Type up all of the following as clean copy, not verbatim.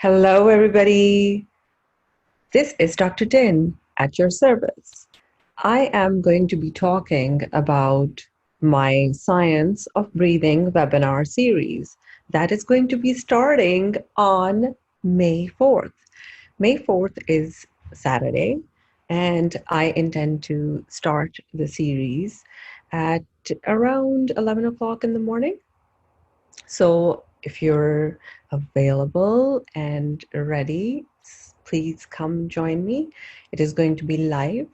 Hello, everybody. This is Dr. Din at your service. I am going to be talking about my Science of Breathing webinar series that is going to be starting on May 4th. May 4th is Saturday, and I intend to start the series at around 11 o'clock in the morning. So if you're available and ready, please come join me. It is going to be live.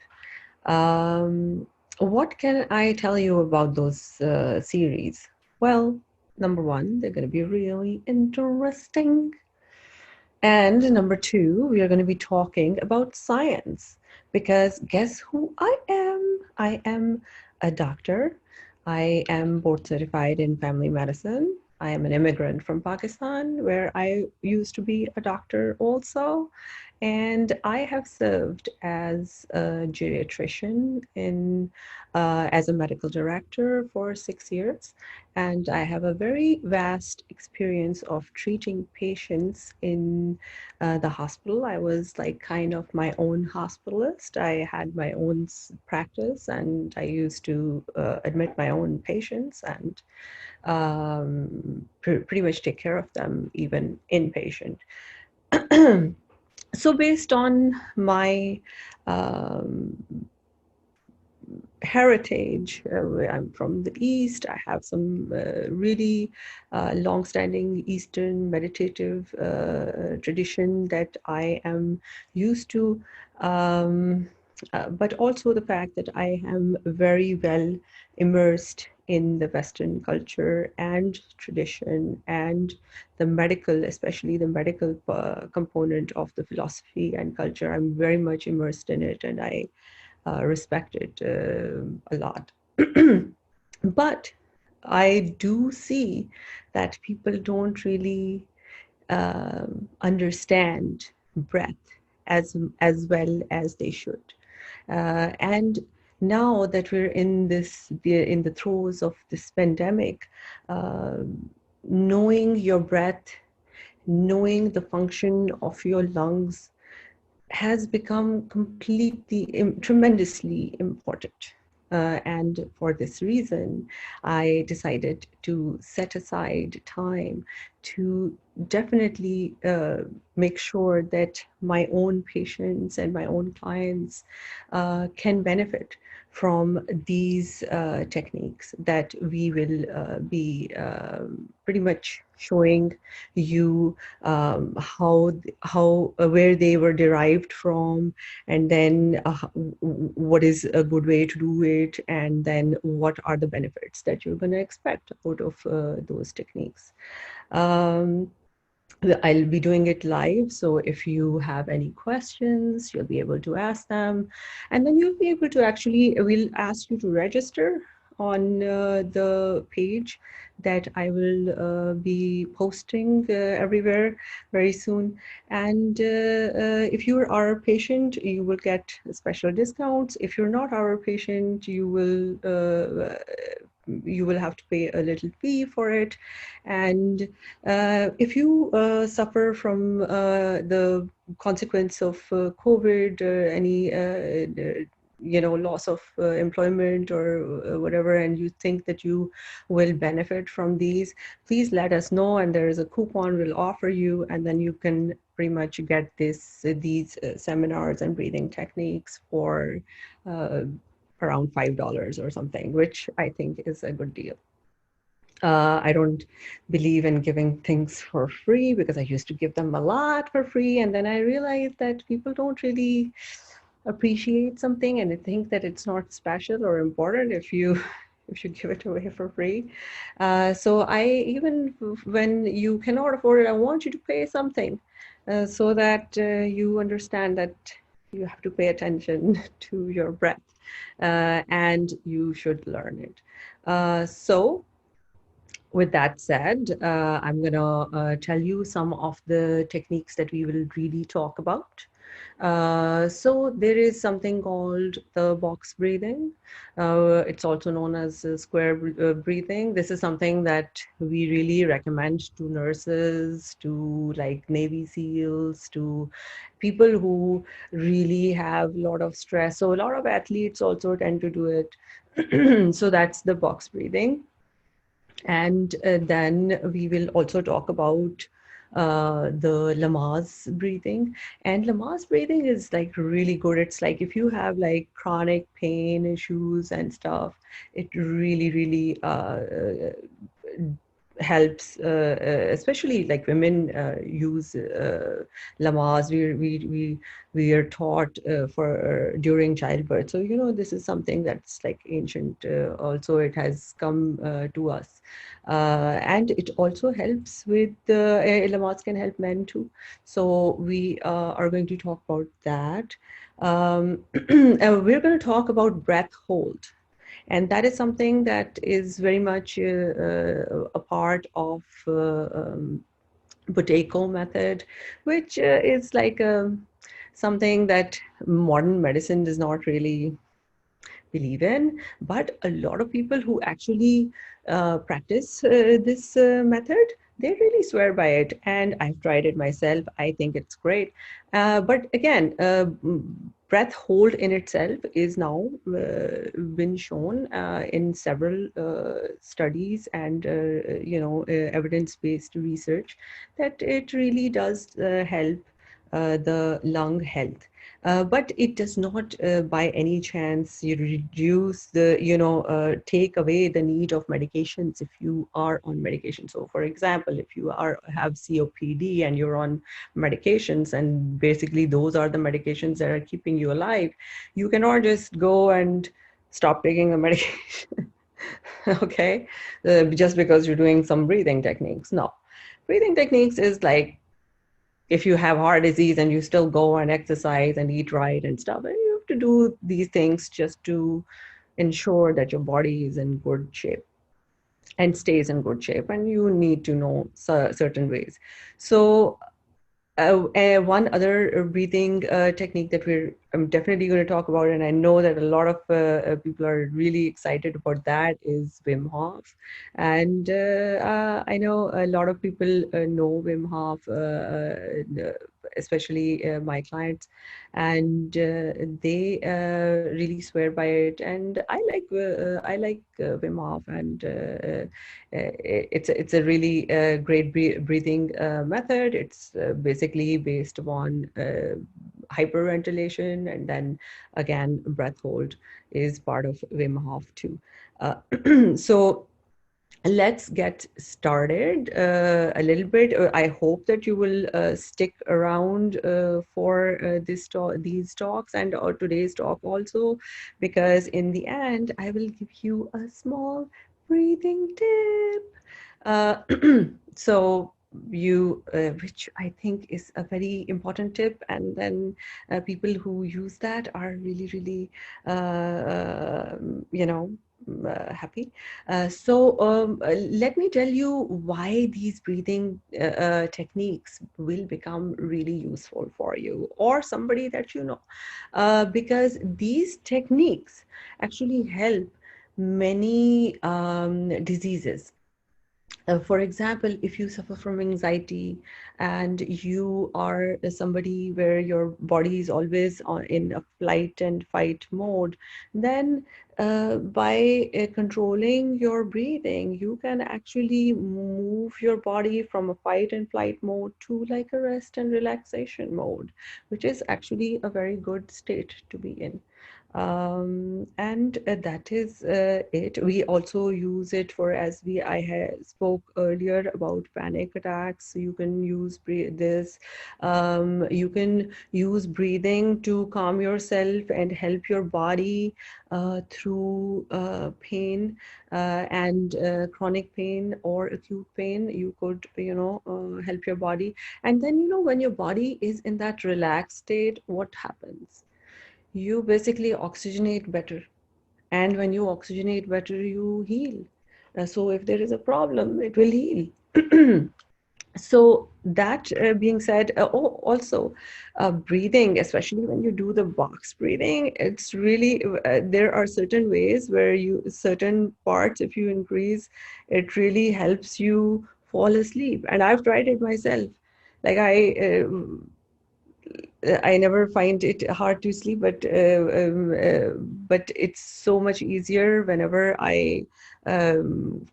What can I tell you about those series? Well, number one, they're going to be really interesting. And number two, we are going to be talking about science because guess who I am? I am a doctor. I am board certified in family medicine. I am an immigrant from Pakistan where I used to be a doctor also. And I have served as a geriatrician as a medical director for 6 years. And I have a very vast experience of treating patients in the hospital. I was like kind of my own hospitalist. I had my own practice and I used to admit my own patients and pretty much take care of them, even inpatient. So based on my heritage, I'm from the East. I have some really long-standing Eastern meditative tradition that I am used to, but also the fact that I am very well immersed in the Western culture and tradition and the medical, especially the medical component of the philosophy and culture. I'm very much immersed in it, and I respect it a lot. But I do see that people don't really understand breath as well as they should. And now that we're in the throes of this pandemic, knowing your breath, knowing the function of your lungs has become tremendously important. And for this reason, I decided to set aside time to definitely make sure that my own patients and my own clients can benefit from these techniques that we will be pretty much showing you how where they were derived from, and then what is a good way to do it, and then what are the benefits that you're going to expect out of those techniques. Um, I'll be doing it live, so if you have any questions, you'll be able to ask them, and then you'll be able to we'll ask you to register on the page that I will be posting everywhere very soon. And if you are our patient, you will get special discounts. If you're not our patient, you will have to pay a little fee for it. And if you suffer from the consequence of COVID, any loss of employment or whatever, and you think that you will benefit from these, please let us know, and there is a coupon we'll offer you, and then you can pretty much get these seminars and breathing techniques for around $5 or something, which I think is a good deal. I don't believe in giving things for free because I used to give them a lot for free, and then I realized that people don't really appreciate something and they think that it's not special or important if you give it away for free. So even when you cannot afford it, I want you to pay something so that you understand that you have to pay attention to your breath, and you should learn it. So with that said, I'm going to tell you some of the techniques that we will really talk about. So there is something called the box breathing. It's also known as square breathing. This is something that we really recommend to nurses, to like Navy SEALs, to people who really have a lot of stress. So a lot of athletes also tend to do it. So that's the box breathing. And then we will also talk about the Lamaze breathing. And Lamaze breathing is like really good. It's like if you have like chronic pain issues and stuff, it really, really helps, especially like women use Lamaze. We are taught for during childbirth. So, this is something that's like ancient. Also, it has come to us. And it also helps with Lamaze can help men too. So we are going to talk about that. We're going to talk about breath hold. And that is something that is very much a part of Buteyko method, which is like something that modern medicine does not really believe in. But a lot of people who actually practice this method, they really swear by it. And I've tried it myself. I think it's great. But again, breath hold in itself is now been shown in several studies and evidence-based research that it really does help the lung health. But it does not, by any chance, you reduce take away the need of medications if you are on medication. So, for example, if you have COPD and you're on medications, and basically those are the medications that are keeping you alive, you cannot just go and stop taking the medication. Okay, just because you're doing some breathing techniques. No, breathing techniques is like if you have heart disease and you still go and exercise and eat right and stuff, and you have to do these things just to ensure that your body is in good shape and stays in good shape, and you need to know certain ways. So one other breathing technique that I'm definitely going to talk about, and I know that a lot of people are really excited about that, is Wim Hof. And I know a lot of people know Wim Hof, especially my clients, and they really swear by it. And I like Wim Hof, and it's a really great breathing method. It's basically based upon hyperventilation, and then again, breath hold is part of Wim Hof too. So let's get started a little bit. I hope that you will stick around for these talks and today's talk also, because in the end, I will give you a small breathing tip. Uh, so which I think is a very important tip, and then people who use that are really, really, happy. Let me tell you why these breathing techniques will become really useful for you or somebody that you know, because these techniques actually help many diseases. For example, if you suffer from anxiety and you are somebody where your body is always in a flight and fight mode, then by controlling your breathing, you can actually move your body from a fight and flight mode to like a rest and relaxation mode, which is actually a very good state to be in. And that is it. We also use it for, as I spoke earlier about panic attacks. You can use this. You can use breathing to calm yourself and help your body through pain and chronic pain or acute pain. You could, help your body. And then, when your body is in that relaxed state, what happens? You basically oxygenate better. And when you oxygenate better, you heal. So if there is a problem, it will heal. So that being said, also breathing, especially when you do the box breathing, it's really there are certain ways where you certain parts, if you increase, it really helps you fall asleep. And I've tried it myself. Like I never find it hard to sleep, but it's so much easier whenever I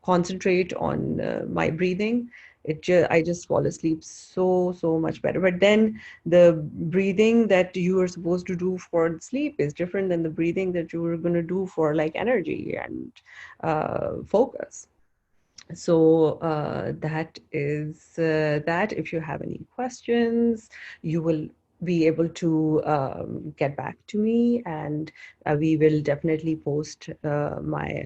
concentrate on my breathing. I just fall asleep so much better. But then the breathing that you are supposed to do for sleep is different than the breathing that you were going to do for like energy and focus. So that is that. If you have any questions, you will be able to get back to me, and we will definitely post my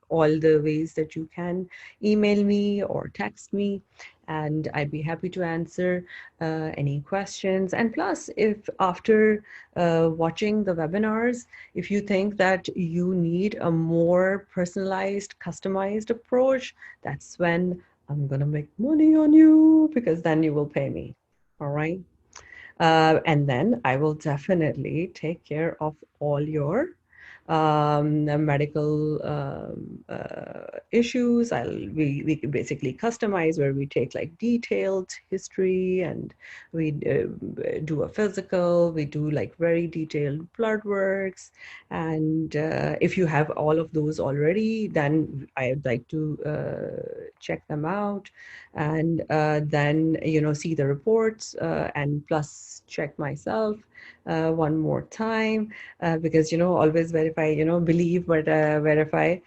all the ways that you can email me or text me, and I'd be happy to answer any questions. And plus, if after watching the webinars, if you think that you need a more personalized, customized approach, that's when I'm gonna make money on you, because then you will pay me. All right. And then I will definitely take care of all your medical issues. We can basically customize where we take like detailed history, and we do a physical. We do like very detailed blood works, and if you have all of those already, then I'd like to check them out, and then see the reports, and plus check myself one more time, because always verify, believe but verify.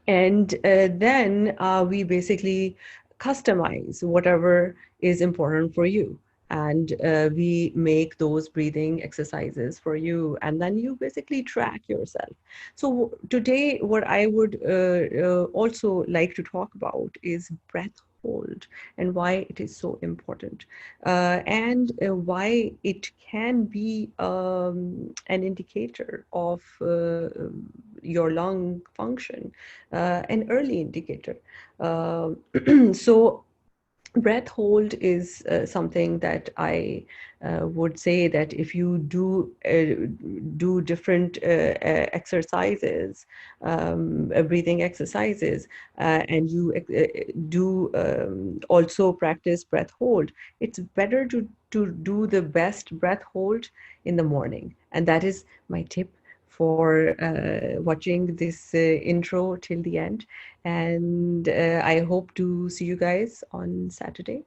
And then we basically customize whatever is important for you, and we make those breathing exercises for you, and then you basically track yourself. So today what I would also like to talk about is breath hold, and why it is so important, and why it can be an indicator of your lung function, an early indicator. Uh, so breath hold is something that I would say that if you do different exercises, breathing exercises, and you do also practice breath hold, it's better to do the best breath hold in the morning. And that is my tip for watching this intro till the end. And I hope to see you guys on Saturday.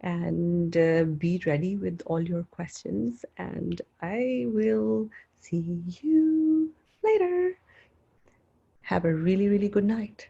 And be ready with all your questions. And I will see you later. Have a really, really good night.